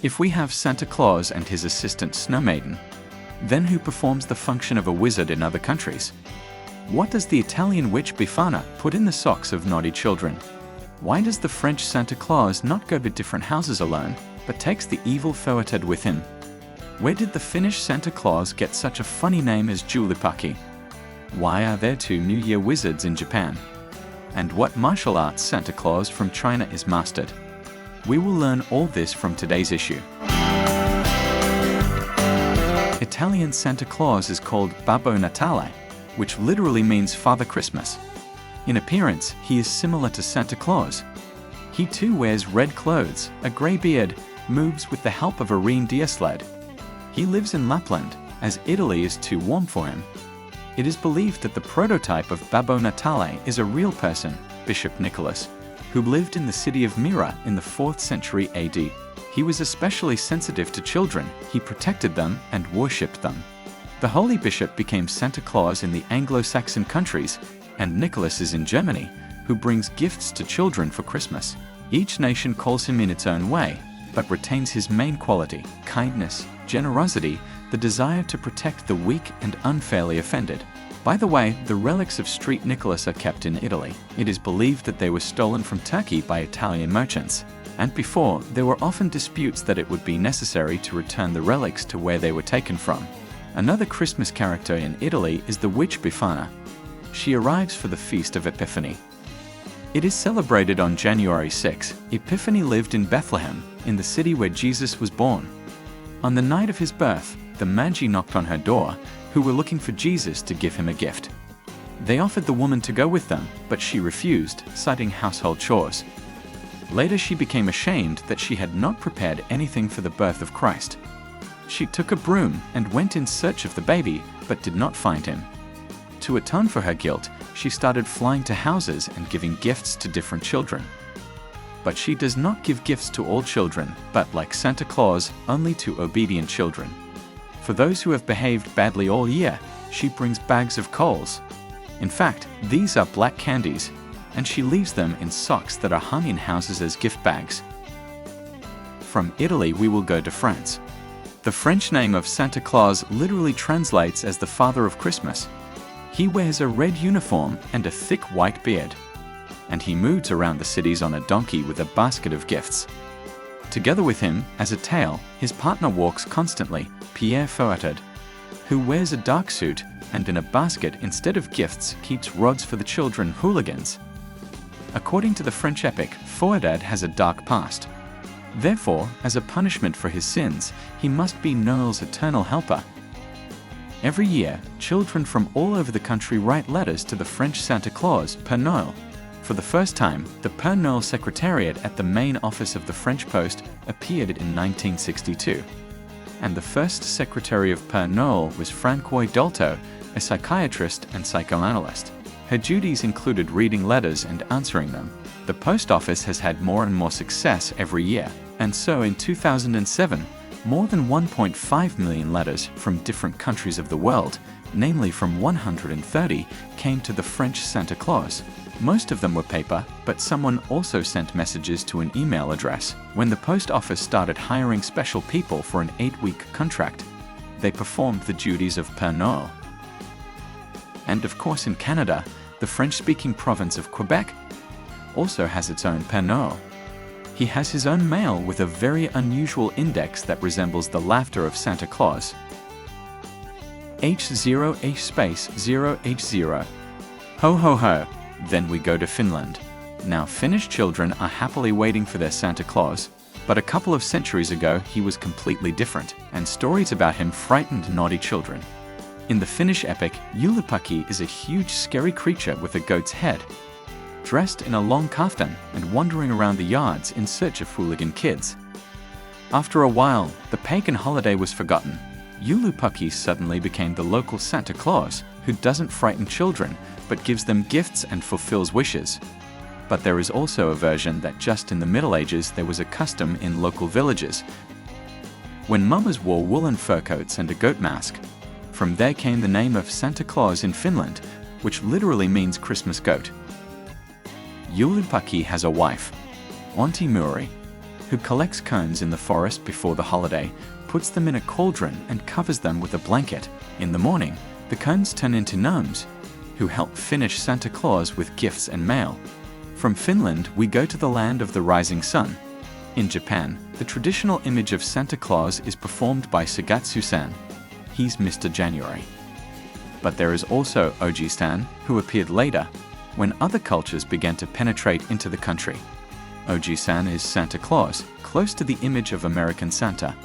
If we have Santa Claus and his assistant Snow Maiden, then who performs the function of a wizard in other countries? What does the Italian Witch Befana put in the socks of naughty children? Why does the French Santa Claus not go to different houses alone, but takes the evil Foeted with him? Where did the Finnish Santa Claus get such a funny name as Juhlipukki? Why are there two New Year wizards in Japan? And what martial arts Santa Claus from China is mastered? We will learn all this from today's issue. Italian Santa Claus is called Babbo Natale, which literally means Father Christmas. In appearance, he is similar to Santa Claus. He too wears red clothes, a grey beard, moves with the help of a reindeer sled. He lives in Lapland, as Italy is too warm for him. It is believed that the prototype of Babbo Natale is a real person, Bishop Nicholas, who lived in the city of Myra in the 4th century AD. He was especially sensitive to children, he protected them and worshipped them. The holy bishop became Santa Claus in the Anglo-Saxon countries, and Nicholas is in Germany, who brings gifts to children for Christmas. Each nation calls him in its own way, but retains his main quality, kindness, generosity, the desire to protect the weak and unfairly offended. By the way, the relics of Street Nicholas are kept in Italy. It is believed that they were stolen from Turkey by Italian merchants, and before, there were often disputes that it would be necessary to return the relics to where they were taken from. Another Christmas character in Italy is the Witch Befana. She arrives for the Feast of Epiphany. It is celebrated on January 6. Epiphany lived in Bethlehem, in the city where Jesus was born. On the night of his birth, the Magi knocked on her door, who were looking for Jesus to give him a gift. They offered the woman to go with them, but she refused, citing household chores. Later she became ashamed that she had not prepared anything for the birth of Christ. She took a broom and went in search of the baby, but did not find him. To atone for her guilt, she started flying to houses and giving gifts to different children. But she does not give gifts to all children, but like Santa Claus, only to obedient children. For those who have behaved badly all year, she brings bags of coals. In fact, these are black candies, and she leaves them in socks that are hung in houses as gift bags. From Italy we will go to France. The French name of Santa Claus literally translates as the Father of Christmas. He wears a red uniform and a thick white beard, and he moves around the cities on a donkey with a basket of gifts. Together with him, as a tail, his partner walks constantly, Pierre Foueted, who wears a dark suit and in a basket instead of gifts keeps rods for the children hooligans. According to the French epic, Foueted has a dark past. Therefore, as a punishment for his sins, he must be Noel's eternal helper. Every year, children from all over the country write letters to the French Santa Claus, Père Noël. For the first time, the Père Noël Secretariat at the main office of the French Post appeared in 1962. And the first secretary of Père Noël was Francois Dolto, a psychiatrist and psychoanalyst. Her duties included reading letters and answering them. The post office has had more and more success every year, and so in 2007, more than 1.5 million letters from different countries of the world, namely from 130, came to the French Santa Claus. Most of them were paper, but someone also sent messages to an email address. When the post office started hiring special people for an 8-week contract, they performed the duties of Père Noël. And of course in Canada, the French-speaking province of Quebec also has its own Père Noël. He has his own mail with a very unusual index that resembles the laughter of Santa Claus. H0H space 0H0. Ho ho ho. Then we go to Finland. Now Finnish children are happily waiting for their Santa Claus, but a couple of centuries ago he was completely different, and stories about him frightened naughty children. In the Finnish epic, Juhlipukki is a huge scary creature with a goat's head, dressed in a long kaftan and wandering around the yards in search of hooligan kids. After a while, the pagan holiday was forgotten. Juhlipukki suddenly became the local Santa Claus, who doesn't frighten children, but gives them gifts and fulfills wishes. But there is also a version that just in the Middle Ages there was a custom in local villages, when mummers wore woolen fur coats and a goat mask. From there came the name of Santa Claus in Finland, which literally means Christmas goat. Juhlipukki has a wife, Auntie Muri. who collects cones in the forest before the holiday, puts them in a cauldron and covers them with a blanket. In the morning, the cones turn into gnomes, who help Finnish Santa Claus with gifts and mail. From Finland, we go to the land of the rising sun. In Japan, the traditional image of Santa Claus is performed by Sagatsu-san. He's Mr. January. But there is also Oji-san, who appeared later, when other cultures began to penetrate into the country. Oji-san is Santa Claus, close to the image of American Santa.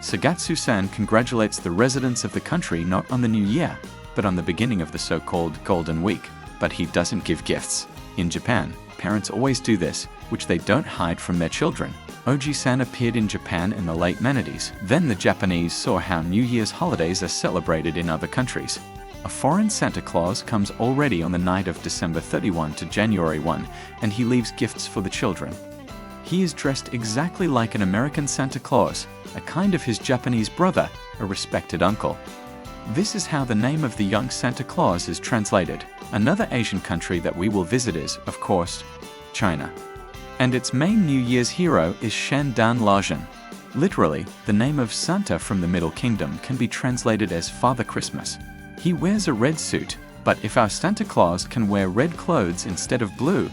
Sagatsu-san congratulates the residents of the country not on the new year, but on the beginning of the so-called Golden Week. But he doesn't give gifts. In Japan, parents always do this, which they don't hide from their children. Oji-san appeared in Japan in the late 90s. Then the Japanese saw how New Year's holidays are celebrated in other countries. A foreign Santa Claus comes already on the night of December 31 to January 1, and he leaves gifts for the children. He is dressed exactly like an American Santa Claus, a kind of his Japanese brother, a respected uncle. This is how the name of the young Santa Claus is translated. Another Asian country that we will visit is, of course, China. And its main New Year's hero is Shandan Laozhen. Literally, the name of Santa from the Middle Kingdom can be translated as Father Christmas. He wears a red suit, but if our Santa Claus can wear red clothes instead of blue,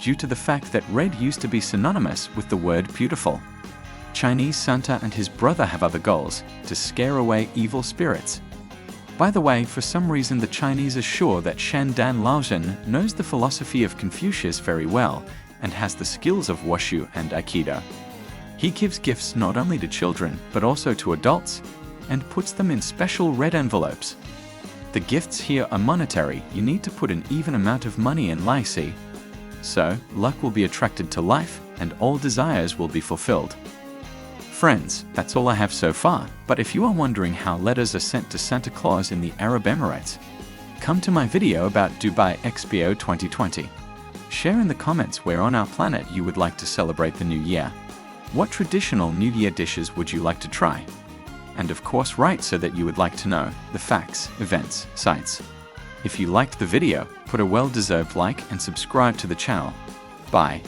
due to the fact that red used to be synonymous with the word beautiful. Chinese Santa and his brother have other goals, to scare away evil spirits. By the way, for some reason the Chinese are sure that Shandan Laozhen knows the philosophy of Confucius very well and has the skills of Wushu and Aikido. He gives gifts not only to children, but also to adults, and puts them in special red envelopes. The gifts here are monetary. You need to put an even amount of money in Lai Si. So, luck will be attracted to life, and all desires will be fulfilled. Friends, that's all I have so far, but if you are wondering how letters are sent to Santa Claus in the Arab Emirates, come to my video about Dubai Expo 2020. Share in the comments where on our planet you would like to celebrate the new year. What traditional New Year dishes would you like to try? And of course write so that you would like to know the facts, events, sites. If you liked the video, put a well-deserved like and subscribe to the channel. Bye.